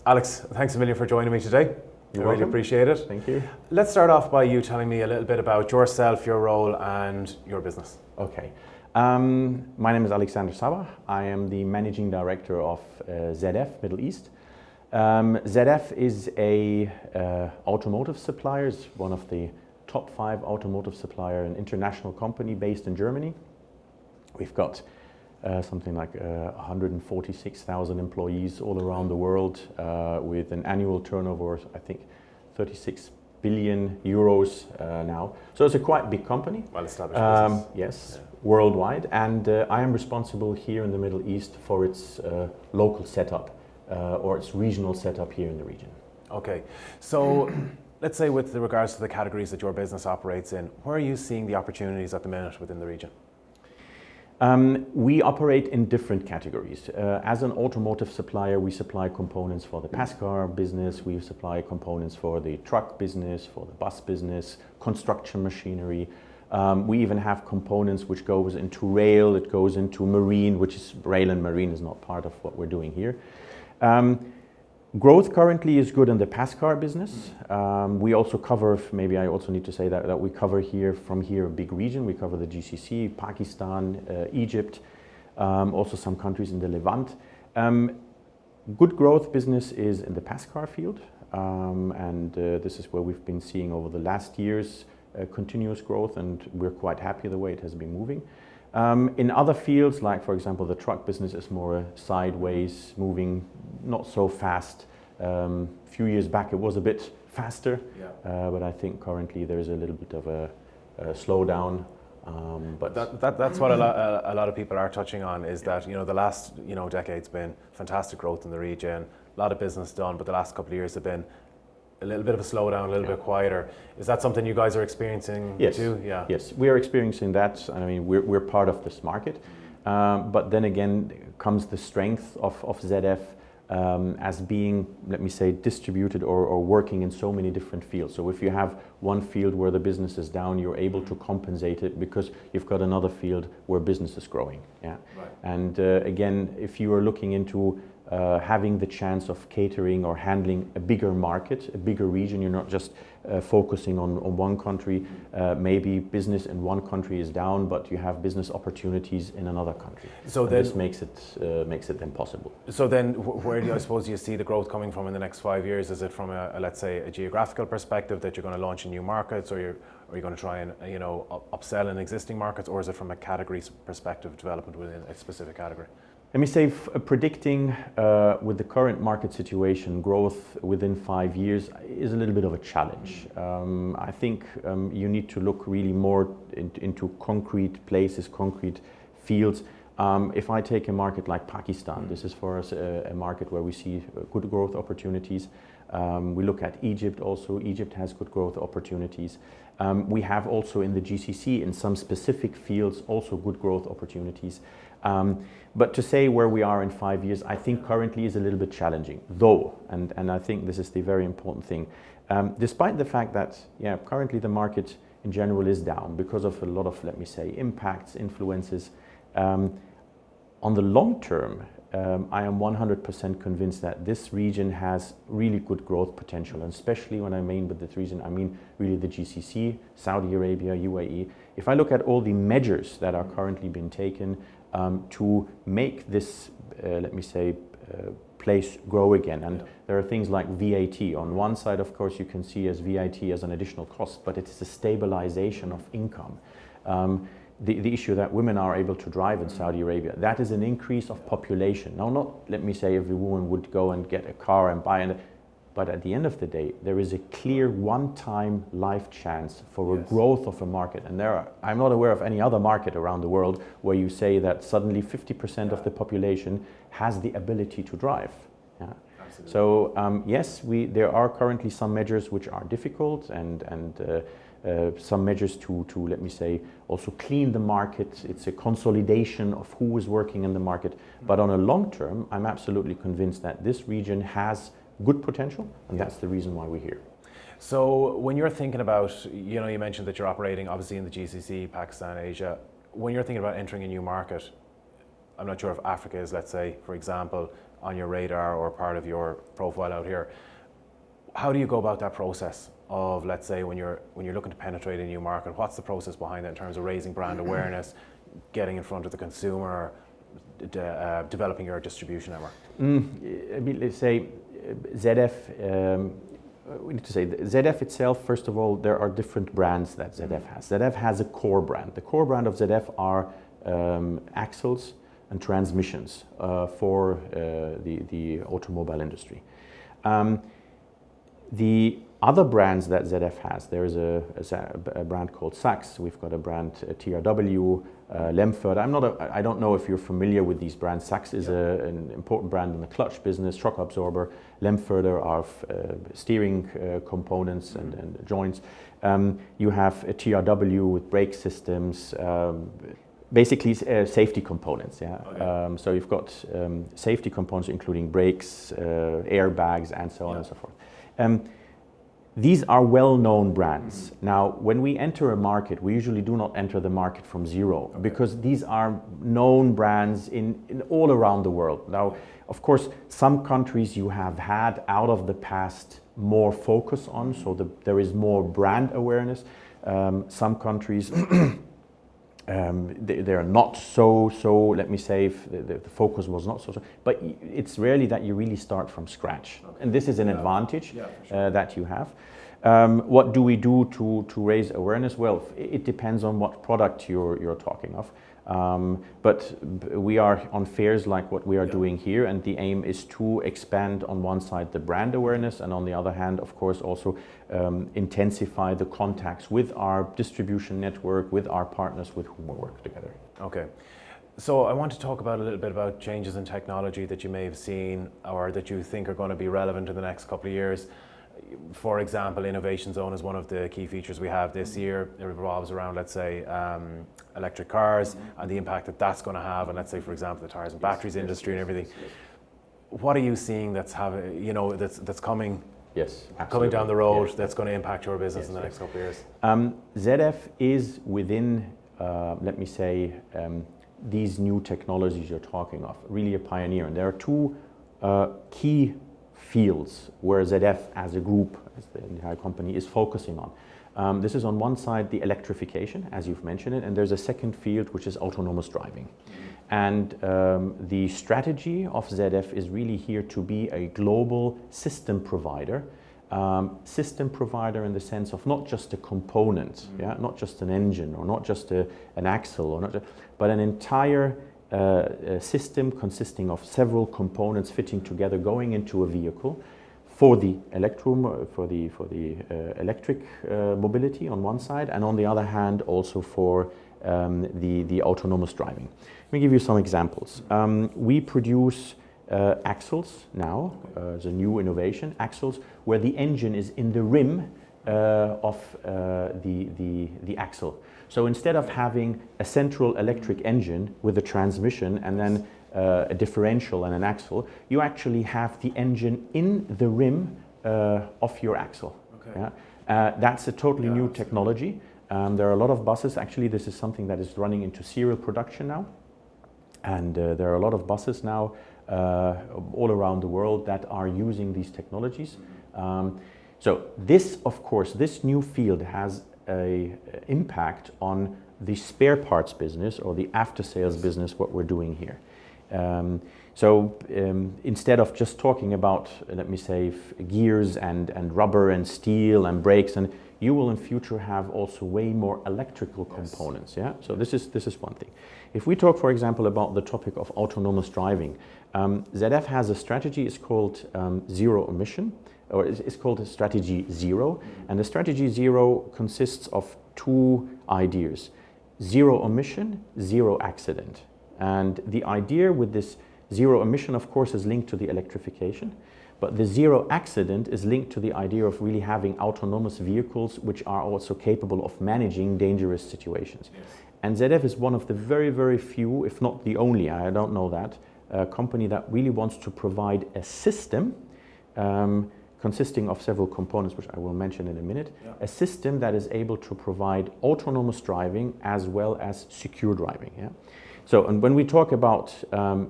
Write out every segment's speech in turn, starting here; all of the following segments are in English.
Alex, thanks a million for joining me today. You're I really welcome. appreciate it. Thank you. Let's start off by you telling me a little bit about yourself, your role, and your business. Okay. My name is Alexander Sabbah. I am the managing director of ZF Middle East. ZF is a automotive supplier. It's one of the top 5 automotive supplier, an international company based in Germany. We've got something like 146,000 employees all around the world with an annual turnover, I think, 36 billion euros now. So it's a quite big company. Well established business. Yes, yeah. Worldwide. And I am responsible here in the Middle East for its local setup or its regional setup here in the region. Okay, so let's say with regards to the categories that your business operates in, where are you seeing the opportunities at the minute within the region? We operate in different categories. As an automotive supplier, we supply components for the pass car business, we supply components for the truck business, for the bus business, construction machinery. We even have components which goes into rail, it goes into marine, which is rail and marine is not part of what we're doing here. Growth currently is good in the pass car business. We also cover, maybe I also need to say that we cover here, from here, a big region. We cover the GCC, Pakistan, Egypt, also some countries in the Levant. Good growth business is in the pass car field, and this is where we've been seeing over the last years continuous growth, and we're quite happy the way it has been moving. In other fields, like for example the truck business is more sideways, moving not so fast. A few years back it was a bit faster, yeah. But I think currently there is a little bit of a slowdown. But that's what a lot of people are touching on, is that the last decade's been fantastic growth in the region, a lot of business done, but the last couple of years have been a little bit of a slowdown, a little bit quieter. Is that something you guys are experiencing too? Yeah. Yes, we are experiencing that. I mean, we're part of this market. But then again comes the strength of ZF as being, let me say, distributed or working in so many different fields. So if you have one field where the business is down, you're able to compensate it because you've got another field where business is growing. Yeah. Right. And again, if you are looking into having the chance of catering or handling a bigger market, a bigger region, you're not just focusing on one country. Maybe business in one country is down, but you have business opportunities in another country. So this makes it then possible. So then, where do you see the growth coming from in the next 5 years? Is it from let's say a geographical perspective that you're going to launch in new markets, or are you going to try and upsell in existing markets, or is it from a category perspective, development within a specific category? Let me say, predicting with the current market situation, growth within 5 years is a little bit of a challenge. I think you need to look really more into concrete places, concrete fields. If I take a market like Pakistan, this is for us a market where we see good growth opportunities. We look at Egypt also. Egypt has good growth opportunities. We have also in the GCC, in some specific fields, also good growth opportunities. But to say where we are in 5 years, I think currently is a little bit challenging, though, and I think this is the very important thing. Despite the fact that, currently the market in general is down because of a lot of, let me say, impacts, influences. On the long term, I am 100% convinced that this region has really good growth potential, and especially when I mean with this region, I mean really the GCC, Saudi Arabia, UAE. If I look at all the measures that are currently being taken to make this, let me say, place grow again, and there are things like VAT. On one side, of course, you can see as VAT as an additional cost, but it is a stabilization of income. The issue that women are able to drive in Saudi Arabia, that is an increase of population. Now, not, let me say, every woman would go and get a car and buy it, but at the end of the day, there is a clear one-time life chance for a growth of a market. And I'm not aware of any other market around the world where you say that suddenly 50% of the population has the ability to drive. Yeah. So yes, there are currently some measures which are difficult, and some measures to, let me say, also clean the market. It's a consolidation of who is working in the market. But on a long term, I'm absolutely convinced that this region has good potential, and that's the reason why we're here. So when you're thinking about, you mentioned that you're operating obviously in the GCC, Pakistan, Asia. When you're thinking about entering a new market, I'm not sure if Africa is, let's say, for example, on your radar or part of your profile out here. How do you go about that process of, let's say, when you're looking to penetrate a new market? What's the process behind that in terms of raising brand awareness, getting in front of the consumer, developing your distribution network? I mean, let's say ZF. We need to say ZF itself. First of all, there are different brands that ZF has. ZF has a core brand. The core brand of ZF are axles and transmissions for the automobile industry. The other brands that ZF has, there is a brand called Sachs. We've got a brand TRW, Lemford. I don't know if you're familiar with these brands. Sachs is an important brand in the clutch business, shock absorber. Lemford are steering components and joints. You have a TRW with brake systems. Basically, safety components. Yeah. Okay. So you've got safety components including brakes, airbags, and so on and so forth. These are well-known brands. Now, when we enter a market, we usually do not enter the market from zero, because these are known brands in all around the world. Now, of course, some countries you have had out of the past more focus on, so there is more brand awareness. Some countries they're not so, let me say, the focus was not so, but it's rarely that you really start from scratch. Okay. And this is an advantage that you have. What do we do to raise awareness? Well, it depends on what product you're talking of. But we are on fairs like what we are doing here, and the aim is to expand on one side the brand awareness, and on the other hand, of course, also intensify the contacts with our distribution network, with our partners with whom we work together. Okay. So I want to talk about a little bit about changes in technology that you may have seen or that you think are going to be relevant in the next couple of years. For example, Innovation Zone is one of the key features we have this year. It revolves around, let's say, electric cars and the impact that that's going to have, and let's say, for example, the tires and batteries industry and everything. What are you seeing that's having, that's coming? Yes, coming down the road, that's going to impact your business in the next couple of years? ZF is within, let me say, these new technologies you're talking of, really a pioneer. And there are two key fields where ZF as a group, as the entire company, is focusing on. This is on one side the electrification, as you've mentioned it, and there's a second field which is autonomous driving. And the strategy of ZF is really here to be a global system provider. System provider in the sense of not just a component, not just an engine or not just an axle, but an entire system consisting of several components fitting together, going into a vehicle for the electric mobility on one side, and on the other hand also for the autonomous driving. Let me give you some examples. We produce axles now, as a new innovation, axles where the engine is in the rim of the axle. So instead of having a central electric engine with a transmission and then a differential and an axle, you actually have the engine in the rim of your axle. Okay. That's a totally new technology. There are a lot of buses. Actually, this is something that is running into serial production now. And there are a lot of buses now all around the world that are using these technologies. So this, of course, this new field has an impact on the spare parts business or the after-sales business, what we're doing here. Instead of just talking about, let me say, gears and rubber and steel and brakes, and you will in future have also way more electrical components. Yeah. So this is one thing. If we talk, for example, about the topic of autonomous driving, ZF has a strategy. It's called zero emission, or it's called a strategy zero. And the strategy zero consists of two ideas: zero emission, zero accident. And the idea with this zero emission, of course, is linked to the electrification, but the zero accident is linked to the idea of really having autonomous vehicles which are also capable of managing dangerous situations. Yes. And ZF is one of the very, very few, if not the only, I don't know that, company that really wants to provide a system consisting of several components, which I will mention in a minute, a system that is able to provide autonomous driving as well as secure driving. Yeah? So, and when we talk about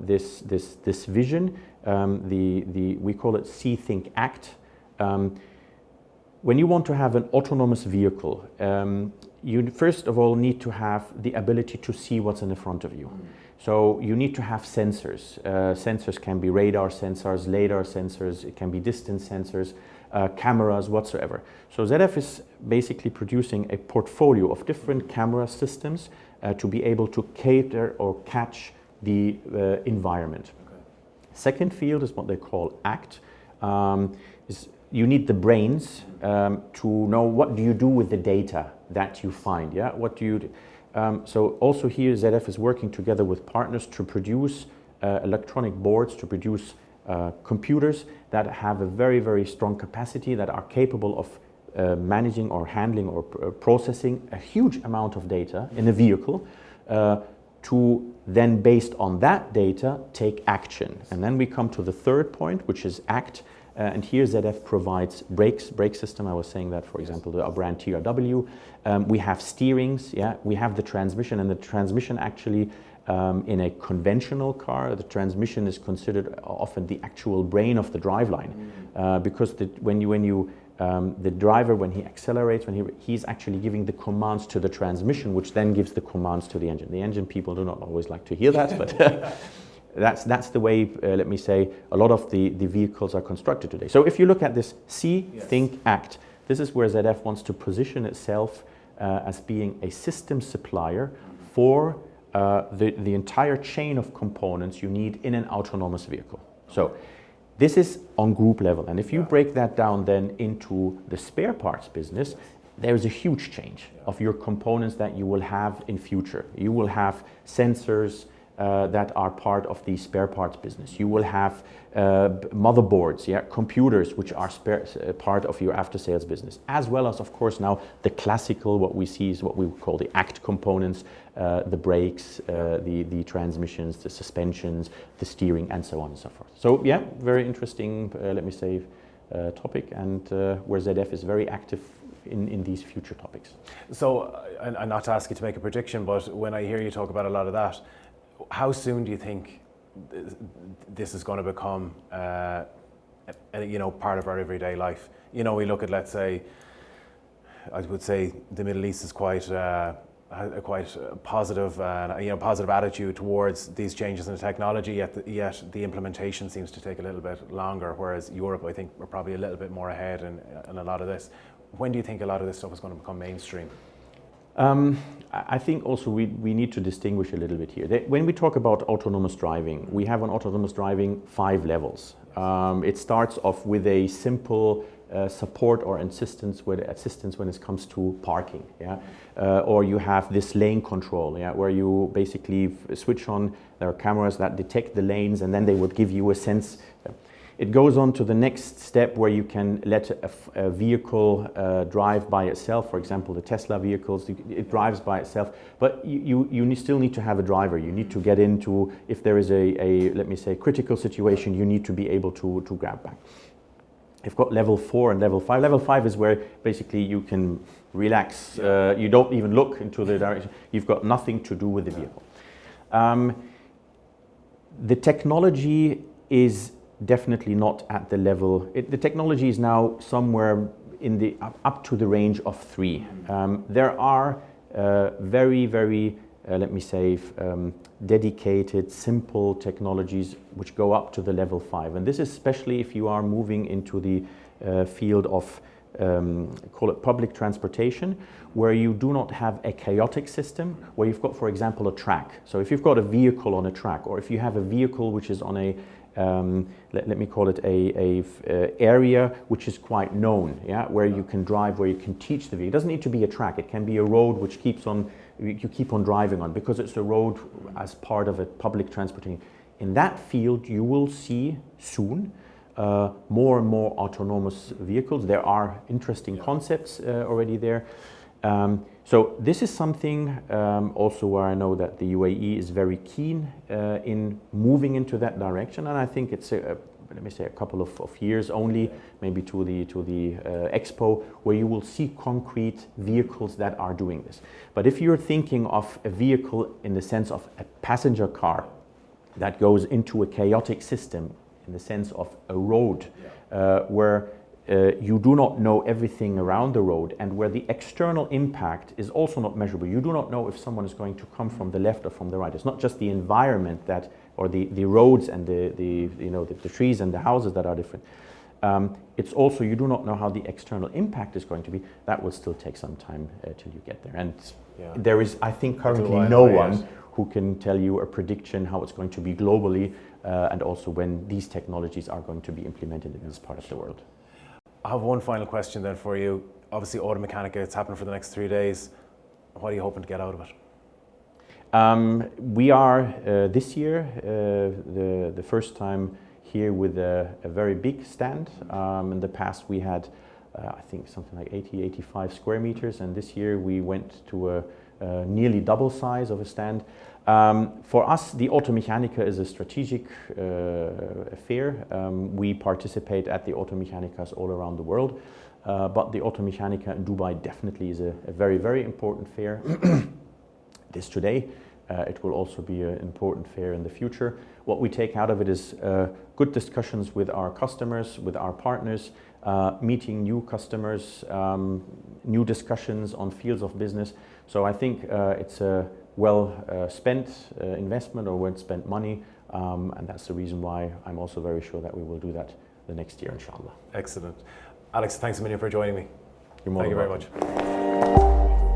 this vision, we call it See, Think, Act. When you want to have an autonomous vehicle, you first of all need to have the ability to see what's in the front of you. So you need to have sensors. Sensors can be radar sensors, LiDAR sensors, it can be distance sensors, cameras, whatsoever. So ZF is basically producing a portfolio of different camera systems to be able to cater or catch the environment. Okay. Second field is what they call ACT. Is you need the brains to know what do you do with the data that you find. Yeah, what do you do? So also here ZF is working together with partners to produce electronic boards, to produce computers that have a very, very strong capacity, that are capable of managing or handling or processing a huge amount of data in a vehicle to then, based on that data, take action. And then we come to the third point, which is ACT. And here ZF provides brake system. I was saying that, for example, our brand TRW. We have steerings, yeah. We have the transmission, and the transmission actually, in a conventional car, the transmission is considered often the actual brain of the driveline, because the driver, when he accelerates, he's actually giving the commands to the transmission, which then gives the commands to the engine. The engine people do not always like to hear that, but that's the way, let me say, a lot of the vehicles are constructed today. So if you look at this See, yes, Think, Act, this is where ZF wants to position itself as being a system supplier for the entire chain of components you need in an autonomous vehicle. So this is on group level. And if you break that down then into the spare parts business, there's a huge change of your components that you will have in future. You will have sensors that are part of the spare parts business. You will have motherboards, computers, which are part of your after-sales business, as well as, of course, now the classical, what we see is what we call the ACT components, the brakes, the transmissions, the suspensions, the steering, and so on and so forth. So, yeah, very interesting, let me say, topic, and where ZF is very active in these future topics. So, and not to ask you to make a prediction, but when I hear you talk about a lot of that, how soon do you think this is going to become, part of our everyday life? We look at, let's say, I would say the Middle East is quite a positive, positive attitude towards these changes in the technology. Yet the implementation seems to take a little bit longer. Whereas Europe, I think, we're probably a little bit more ahead in a lot of this. When do you think a lot of this stuff is going to become mainstream? I think also we need to distinguish a little bit here. When we talk about autonomous driving, we have on autonomous driving 5 levels. It starts off with a simple support or assistance when it comes to parking, or you have this lane control, where you basically switch on, there are cameras that detect the lanes, and then they will give you a sense. It goes on to the next step where you can let a vehicle drive by itself. For example, the Tesla vehicles, it drives by itself, but you still need to have a driver. You need to get into, if there is a let me say, critical situation, you need to be able to grab back. You've got level 4 and level 5. Level 5 is where basically you can relax. You don't even look into the direction. You've got nothing to do with the vehicle. The technology is definitely not at the level. The technology is now somewhere in the up to the range of 3. There are very, very, let me say, dedicated, simple technologies which go up to the level 5. And this is especially if you are moving into the field of, call it public transportation, where you do not have a chaotic system, where you've got, for example, a track. So if you've got a vehicle on a track, or if you have a vehicle which is on a let me call it a area which is quite known, where you can drive, where you can teach the vehicle. It doesn't need to be a track. It can be a road which you keep on driving on, because it's a road as part of a public transportation. In that field, you will see soon more and more autonomous vehicles. There are interesting concepts already there. So this is something also where I know that the UAE is very keen in moving into that direction, and I think it's let me say, a couple of years only, maybe to the expo, where you will see concrete vehicles that are doing this. But if you're thinking of a vehicle in the sense of a passenger car that goes into a chaotic system, in the sense of a road, where you do not know everything around the road, and where the external impact is also not measurable. You do not know if someone is going to come from the left or from the right. It's not just the environment that, or the roads and the trees and the houses that are different. It's also, you do not know how the external impact is going to be. That will still take some time till you get there. And there is, I think, currently no one who can tell you a prediction how it's going to be globally, and also when these technologies are going to be implemented in this part of the world. I have one final question then for you. Obviously, Automechanika, it's happening for the next 3 days. What are you hoping to get out of it? We are this year the first time here with a very big stand. In the past we had I think something like 85 square meters, and this year we went to a nearly double size of a stand. For us, the Automechanika is a strategic affair. We participate at the Automechanikas all around the world, but the Automechanika in Dubai definitely is a very, very important fair. It is today. It will also be an important fair in the future. What we take out of it is good discussions with our customers, with our partners, meeting new customers, new discussions on fields of business. So I think it's a well-spent investment, or well-spent money, and that's the reason why I'm also very sure that we will do that the next year, inshallah. Excellent. Alex, thanks a million for joining me. You're more Thank you very welcome. much.